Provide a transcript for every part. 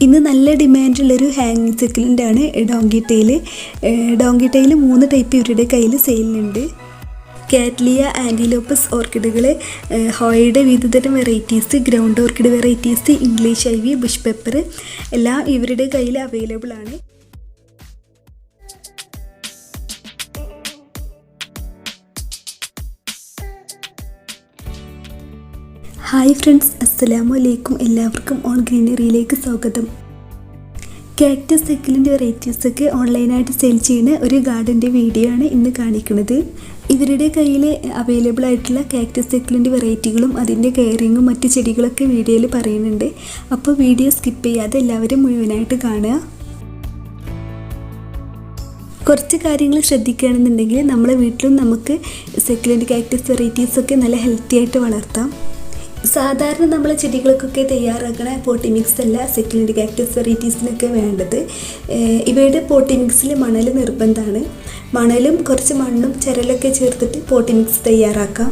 ഇന്ന് നല്ല ഡിമാൻഡുള്ളൊരു ഹാങ്ങിങ് സക്യുലൻ്റാണ് donkey tail. Donkey tail 3 type ഇവരുടെ കയ്യിൽ സെയിലിനുണ്ട്. കാറ്റ്ലിയ, ആൻറ്റിലോപ്പസ് ഓർക്കിഡുകൾ, ഹോയയുടെ വിവിധതരം varieties, ground orchid varieties, English ivy, bush pepper എല്ലാം ഇവരുടെ കയ്യിൽ അവൈലബിൾ ആണ്. ഹായ് ഫ്രണ്ട്സ്, അസ്സലാമു അലൈക്കും. എല്ലാവർക്കും ഓൺ ഗ്രീനറിയിലേക്ക് സ്വാഗതം. കാക്ടസ് സക്യുലൻ്റ് വെറൈറ്റീസൊക്കെ ഓൺലൈനായിട്ട് സെയിൽ ചെയ്യുന്ന ഒരു ഗാർഡൻ്റെ വീഡിയോ ആണ് ഇന്ന് കാണിക്കുന്നത്. ഇവരുടെ കയ്യിൽ അവൈലബിൾ ആയിട്ടുള്ള കാക്ടസ് സക്യുലൻ്റ് വെറൈറ്റികളും അതിൻ്റെ കെയറിങ്ങും മറ്റ് ചെടികളൊക്കെ വീഡിയോയിൽ പറയുന്നുണ്ട്. അപ്പോൾ വീഡിയോ സ്കിപ്പ് ചെയ്യാതെ എല്ലാവരും മുഴുവനായിട്ട് കാണുക. കുറച്ച് കാര്യങ്ങൾ ശ്രദ്ധിക്കുകയാണെന്നുണ്ടെങ്കിൽ നമ്മളെ വീട്ടിലും നമുക്ക് സക്യുലൻ്റ് കാക്ടസ് വെറൈറ്റീസൊക്കെ നല്ല ഹെൽത്തി ആയിട്ട് വളർത്താം. സാധാരണ നമ്മൾ ചെടികൾക്കൊക്കെ തയ്യാറാക്കണ പോട്ടി മിക്സ് അല്ല സക്യുലൻ്റ് കാക്ടസ് വെറൈറ്റീസിനൊക്കെ വേണ്ടത്. ഇവയുടെ പോട്ടി മിക്സിൽ മണൽ നിർബന്ധമാണ്. മണലും കുറച്ച് മണ്ണും ചരലൊക്കെ ചേർത്തിട്ട് പോട്ടി മിക്സ് തയ്യാറാക്കാം.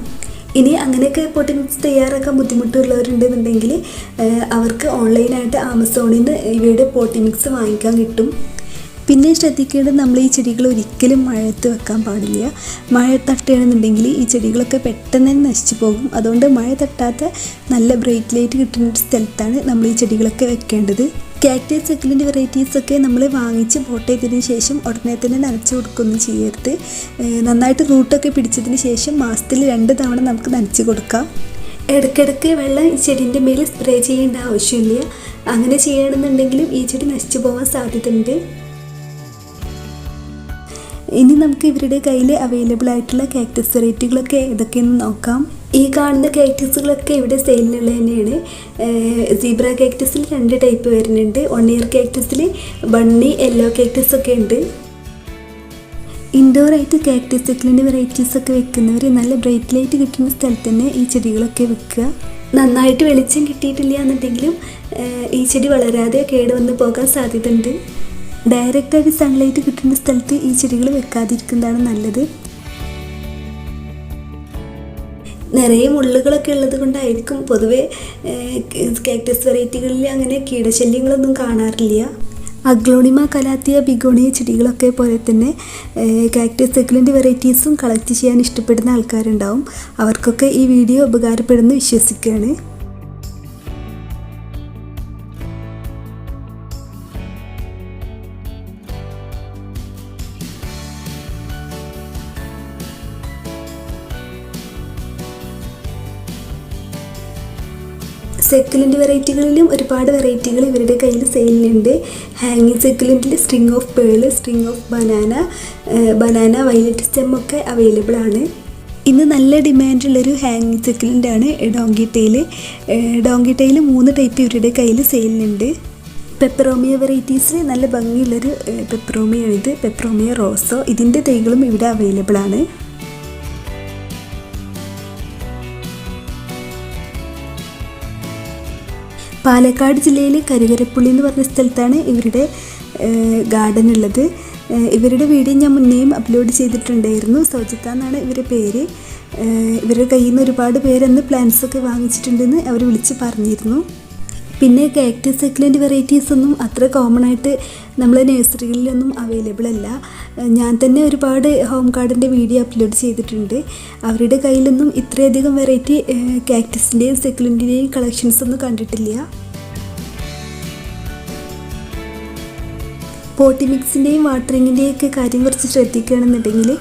ഇനി അങ്ങനെയൊക്കെ പോട്ടി മിക്സ് തയ്യാറാക്കാൻ ബുദ്ധിമുട്ടുള്ളവരുണ്ടെന്നുണ്ടെങ്കിൽ അവർക്ക് ഓൺലൈനായിട്ട് ആമസോണിൽ നിന്ന് ഇവയുടെ പോട്ടി മിക്സ് വാങ്ങിക്കാൻ കിട്ടും. പിന്നെ ശ്രദ്ധിക്കേണ്ടത്, നമ്മൾ ഈ ചെടികൾ ഒരിക്കലും മഴയത്ത് വെക്കാൻ പാടില്ല. മഴ തട്ടുകയാണെന്നുണ്ടെങ്കിൽ ഈ ചെടികളൊക്കെ പെട്ടെന്ന് തന്നെ നശിച്ചു പോകും. അതുകൊണ്ട് മഴ തട്ടാത്ത നല്ല ബ്രൈറ്റ് ലൈറ്റ് കിട്ടുന്ന ഒരു സ്ഥലത്താണ് നമ്മൾ ഈ ചെടികളൊക്കെ വെക്കേണ്ടത്. കാക്ടസ് സക്യുലൻ്റ് വെറൈറ്റീസൊക്കെ നമ്മൾ വാങ്ങിച്ച് പോട്ട് ചെയ്തതിന് ശേഷം ഉടനെ തന്നെ നനച്ച് കൊടുക്കുകയൊന്നും ചെയ്യരുത്. നന്നായിട്ട് റൂട്ടൊക്കെ പിടിച്ചതിന് ശേഷം മാസത്തിൽ 2 തവണ നമുക്ക് നനച്ച് കൊടുക്കാം. ഇടയ്ക്കിടയ്ക്ക് വെള്ളം ഈ ചെടീൻ്റെ മേൽ സ്പ്രേ ചെയ്യേണ്ട ആവശ്യമില്ല. അങ്ങനെ ചെയ്യുകയാണെന്നുണ്ടെങ്കിലും ഈ ചെടി നശിച്ചു പോകാൻ സാധ്യതയുണ്ട്. ഇനി നമുക്ക് ഇവരുടെ കയ്യിൽ അവൈലബിൾ ആയിട്ടുള്ള കാക്ടസ് വെറൈറ്റികളൊക്കെ ഏതൊക്കെയെന്ന് നോക്കാം. ഈ കാണുന്ന കാക്ടസുകളൊക്കെ ഇവിടെ സെയിലിനുള്ള തന്നെയാണ്. സീബ്ര കാക്ടസിൽ 2 ടൈപ്പ് വരുന്നുണ്ട്. 1 ഇയർ കാക്ടസിൽ ബണ്ണി, യെല്ലോ കാക്ടസ് ഒക്കെ ഉണ്ട്. ഇൻഡോറായിട്ട് കാക്ടസ് സക്യുലൻ്റ് വെറൈറ്റീസൊക്കെ വെക്കുന്നവർ നല്ല ബ്രൈറ്റ് ലൈറ്റ് കിട്ടുന്ന സ്ഥലത്ത് തന്നെ ഈ ചെടികളൊക്കെ വെക്കുക. നന്നായിട്ട് വെളിച്ചം കിട്ടിയിട്ടില്ല എന്നുണ്ടെങ്കിലും ഈ ചെടി വളരാതെ കേടുവന്ന് പോകാൻ സാധ്യതയുണ്ട്. ഡയറക്റ്റായിട്ട് സൺലൈറ്റ് കിട്ടുന്ന സ്ഥലത്ത് ഈ ചെടികൾ വെക്കാതിരിക്കുന്നതാണ് നല്ലത്. നിറയെ മുള്ളുകളൊക്കെ ഉള്ളത് കൊണ്ടായിരിക്കും പൊതുവെ കാക്ടസ് വെറൈറ്റികളിൽ അങ്ങനെ കീടശല്യങ്ങളൊന്നും കാണാറില്ല. അഗ്ലോണിമ, കലാത്തിയ, ബിഗോണിയ ചെടികളൊക്കെ പോലെ തന്നെ കാക്ടസ് സക്യുലൻ്റ് വെറൈറ്റീസും കളക്ട് ചെയ്യാൻ ഇഷ്ടപ്പെടുന്ന ആൾക്കാരുണ്ടാവും. അവർക്കൊക്കെ ഈ വീഡിയോ ഉപകാരപ്പെടുമെന്ന് വിശ്വസിക്കുകയാണ്. സക്യുലൻ്റ് വെറൈറ്റികളിലും ഒരുപാട് വെറൈറ്റികൾ ഇവരുടെ കയ്യിൽ സെയിലുണ്ട്. ഹാങ്ങിങ് സക്യുലൻ്റിൽ string of pearl, string of banana, violet stem ഒക്കെ അവൈലബിൾ ആണ്. ഇന്ന് നല്ല ഡിമാൻഡുള്ളൊരു ഹാങ്ങിങ് സക്യുലൻ്റാണ് donkey tail. Donkey tail 3 type ഇവരുടെ കയ്യിൽ സെയിലുണ്ട്. പെപ്പറോമിയ വെറൈറ്റീസിൽ നല്ല ഭംഗിയുള്ളൊരു പെപ്പറോമിയാണിത്, പെപ്പറോമിയ റോസോ. ഇതിൻ്റെ തൈകളും ഇവിടെ അവൈലബിൾ ആണ്. പാലക്കാട് ജില്ലയിൽ കരുകരപ്പുള്ളി എന്ന് പറഞ്ഞ സ്ഥലത്താണ് ഇവരുടെ ഗാർഡൻ ഉള്ളത്. ഇവരുടെ വീഡിയോ ഞാൻ മുന്നേയും അപ്ലോഡ് ചെയ്തിട്ടുണ്ടായിരുന്നു. സൗജിത്ത എന്നാണ് ഇവരുടെ പേര്. ഇവരുടെ കയ്യിൽ നിന്ന് ഒരുപാട് പേരന്ന് പ്ലാന്റ്സൊക്കെ വാങ്ങിച്ചിട്ടുണ്ടെന്ന് അവർ വിളിച്ച് പറഞ്ഞിരുന്നു. പിന്നെ കാക്ടസ് സക്യുലൻ്റ് വെറൈറ്റീസൊന്നും അത്ര കോമൺ ആയിട്ട് നമ്മളെ നഴ്സറികളിലൊന്നും അവൈലബിൾ അല്ല. ഞാൻ തന്നെ ഒരുപാട് ഹോം ഗാർഡൻ്റെ വീഡിയോ അപ്ലോഡ് ചെയ്തിട്ടുണ്ട്. അവരുടെ കയ്യിലൊന്നും ഇത്രയധികം വെറൈറ്റി കാക്ടസിൻ്റെയും സക്യുലൻ്റിൻ്റെയും കളക്ഷൻസൊന്നും കണ്ടിട്ടില്ല. പോട്ടി മിക്സിൻ്റെയും വാട്ടറിങ്ങിൻ്റെയും ഒക്കെ കാര്യം കുറച്ച് ശ്രദ്ധിക്കുകയാണെന്നുണ്ടെങ്കിൽ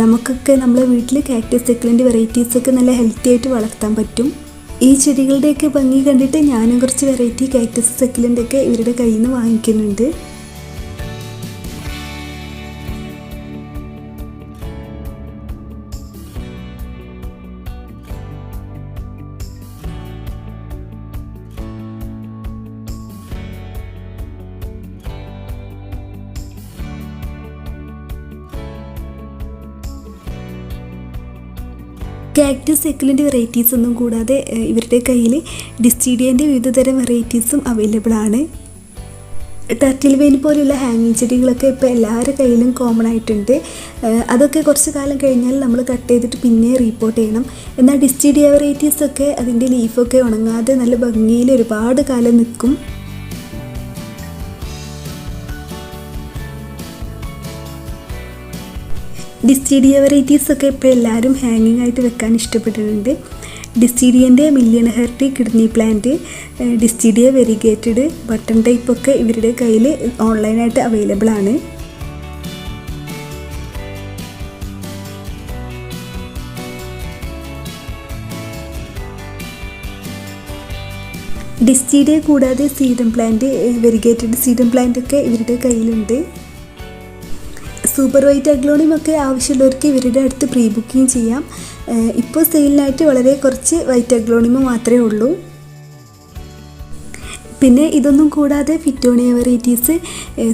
നമുക്കൊക്കെ നമ്മളെ വീട്ടിൽ കാക്ടസ് സക്യുലൻ്റ് വെറൈറ്റീസൊക്കെ നല്ല ഹെൽത്തി ആയിട്ട് വളർത്താൻ പറ്റും. ഈ ചെടികളുടെയൊക്കെ ഭംഗി കണ്ടിട്ട് ഞാനും കുറച്ച് വെറൈറ്റി കാക്ടസ് സക്യുലൻ്റൊക്കെ ഇവരുടെ കയ്യിൽ നിന്ന് വാങ്ങിക്കുന്നുണ്ട്. കാക്ടസ് സക്യുലൻ്റ് വെറൈറ്റീസ് ഒന്നും കൂടാതെ ഇവരുടെ കയ്യിൽ ഡിസ്റ്റിഡിയൻ്റെ വിവിധതരം വെറൈറ്റീസും അവൈലബിൾ ആണ്. ടർട്ടിൽ വെയിൻ പോലുള്ള ഹാങ്ങിങ് ചെടികളൊക്കെ ഇപ്പോൾ എല്ലാവരുടെ കയ്യിലും കോമൺ ആയിട്ടുണ്ട്. അതൊക്കെ കുറച്ച് കാലം കഴിഞ്ഞാൽ നമ്മൾ കട്ട് ചെയ്തിട്ട് പിന്നെ റീപോർട്ട് ചെയ്യണം. എന്നാൽ ഡിസ്റ്റിഡിയ വെറൈറ്റീസൊക്കെ അതിൻ്റെ ലീഫൊക്കെ ഉണങ്ങാതെ നല്ല ഭംഗിയിൽ ഒരുപാട് കാലം നിൽക്കും. ഡിസ്റ്റിഡിയ വെറൈറ്റീസൊക്കെ ഇപ്പോൾ എല്ലാവരും ഹാങ്ങിങ് ആയിട്ട് വെക്കാൻ ഇഷ്ടപ്പെടുന്നുണ്ട്. ഡിസ്റ്റിഡിയൻ്റെ million hearts kidney plant, dischidia variegated button ടൈപ്പൊക്കെ ഇവരുടെ കയ്യിൽ ഓൺലൈനായിട്ട് അവൈലബിൾ ആണ്. ഡിസ്റ്റിഡിയ കൂടാതെ sedum plant, variegated sedum plant ഒക്കെ ഇവരുടെ കയ്യിലുണ്ട്. സൂപ്പർ വൈറ്റ് അഗ്ലോണിമൊക്കെ ആവശ്യമുള്ളവർക്ക് ഇവരുടെ അടുത്ത് പ്രീ ബുക്കിംഗ് ചെയ്യാം. ഇപ്പോൾ സെയിലിനായിട്ട് വളരെ കുറച്ച് വൈറ്റ് അഗ്ലോണിമ മാത്രമേ ഉള്ളൂ. പിന്നെ ഇതൊന്നും കൂടാതെ ഫിറ്റോണിയ വെറൈറ്റീസ്,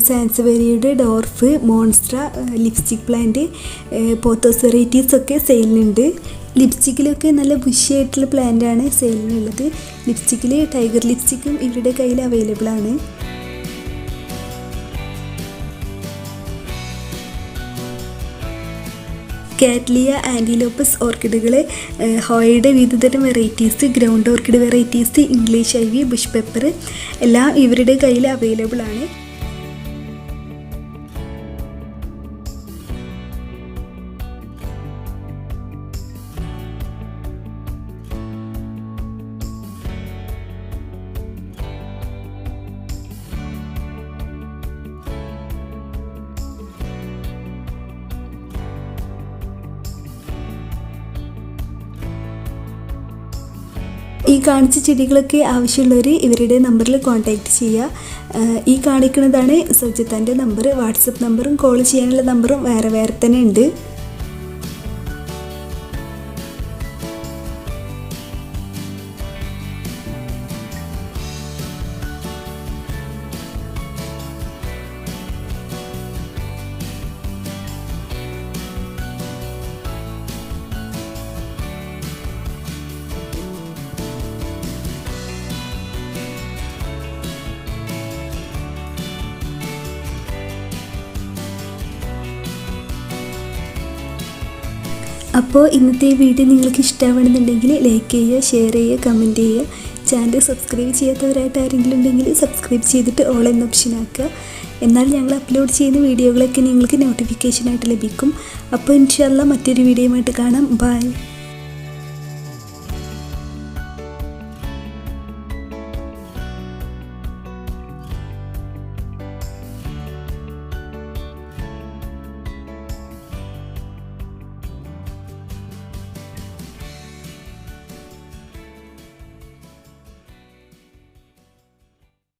സാൻസവേരിയയുടെ dwarf, monstera, lipstick plant, pothos വെറൈറ്റീസൊക്കെ സെയിലിനുണ്ട്. ലിപ്സ്റ്റിക്കിലൊക്കെ നല്ല ബുഷിയായിട്ടുള്ള പ്ലാന്റാണ് സെയിലിനുള്ളത്. ലിപ്സ്റ്റിക്കിൽ ടൈഗർ ലിപ്സ്റ്റിക്കും ഇവരുടെ കയ്യിൽ അവൈലബിൾ ആണ്. കാറ്റ്ലിയ ആൻറ്റിലോപ്പസ് ഓർക്കിഡുകൾ, ഹോയയുടെ വിവിധതരം varieties, ground orchid varieties, English ivy, bush pepper എല്ലാം ഇവരുടെ കയ്യിൽ അവൈലബിൾ ആണ്. ഈ കാണിച്ച ചെടികളൊക്കെ ആവശ്യമുള്ളവർ ഇവരുടെ നമ്പറിൽ കോൺടാക്റ്റ് ചെയ്യുക. ഈ കാണിക്കുന്നതാണ് സൗജത്താൻ്റെ നമ്പർ. വാട്സപ്പ് നമ്പറും കോൾ ചെയ്യാനുള്ള നമ്പറും വേറെ വേറെ തന്നെ ഉണ്ട്. അപ്പോൾ ഇന്നത്തെ വീഡിയോ നിങ്ങൾക്ക് ഇഷ്ടമാണെന്നുണ്ടെങ്കിൽ ലൈക്ക് ചെയ്യുക, ഷെയർ ചെയ്യുക, കമൻറ്റ് ചെയ്യുക. ചാനൽ സബ്സ്ക്രൈബ് ചെയ്യാത്തവരായിട്ട് ആരെങ്കിലും ഉണ്ടെങ്കിൽ സബ്സ്ക്രൈബ് ചെയ്തിട്ട് ഓൾ എന്ന ഓപ്ഷൻ ആക്കുക. എന്നാൽ ഞങ്ങൾ അപ്ലോഡ് ചെയ്യുന്ന വീഡിയോകളൊക്കെ നിങ്ങൾക്ക് നോട്ടിഫിക്കേഷനായിട്ട് ലഭിക്കും. അപ്പോൾ ഇൻഷാ അല്ലാഹ് മറ്റൊരു വീഡിയോയുമായിട്ട് കാണാം. ബൈ.